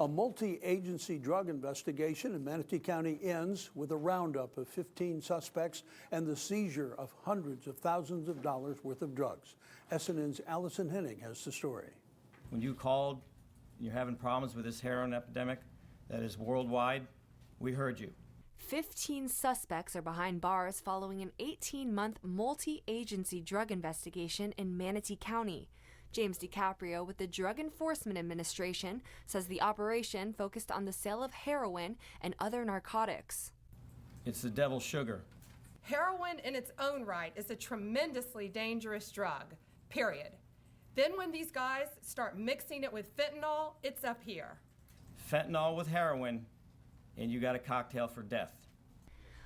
A multi-agency drug investigation in Manatee County ends with a roundup of 15 suspects and the seizure of hundreds of thousands of dollars worth of drugs. SNN's Allison Henning has the story. When you called, you're having problems with this heroin epidemic that is worldwide, we heard you. 15 suspects are behind bars following an 18-month multi-agency drug investigation in Manatee County. James DiCaprio with the Drug Enforcement Administration says the operation focused on the sale of heroin and other narcotics. It's the devil's sugar. Heroin in its own right is a tremendously dangerous drug, period. Then when these guys start mixing it with fentanyl, it's up here. Fentanyl with heroin, and you got a cocktail for death.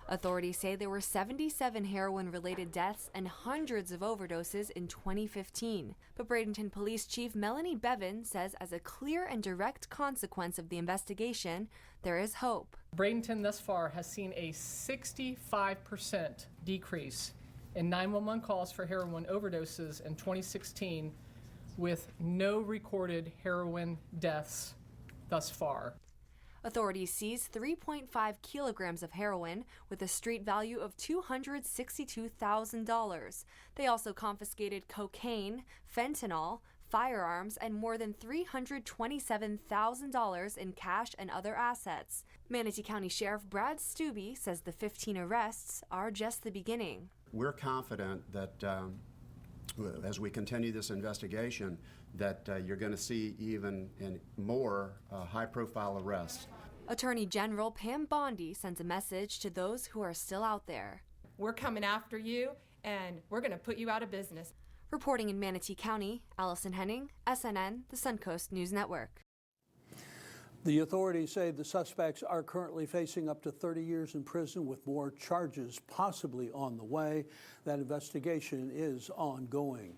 Authorities say there were 77 heroin-related deaths and hundreds of overdoses in 2015. But Bradenton Police Chief Melanie Bevan says as a clear and direct consequence of the investigation, there is hope. Bradenton thus far has seen a 65% decrease in 911 calls for heroin overdoses in 2016, with no recorded heroin deaths thus far. Authorities seized 3.5 kilograms of heroin with a street value of $262,000. They also confiscated cocaine, fentanyl, firearms, and more than $327,000 in cash and other assets. Manatee County Sheriff Brad Stubbe says the 15 arrests are just the beginning. We're confident that as we continue this investigation, that you're going to see even more high-profile arrests. Attorney General Pam Bondi sends a message to those who are still out there. We're coming after you, and we're going to put you out of business. Reporting in Manatee County, Allison Henning, SNN, the Suncoast News Network. The authorities say the suspects are currently facing up to 30 years in prison with more charges possibly on the way. That investigation is ongoing.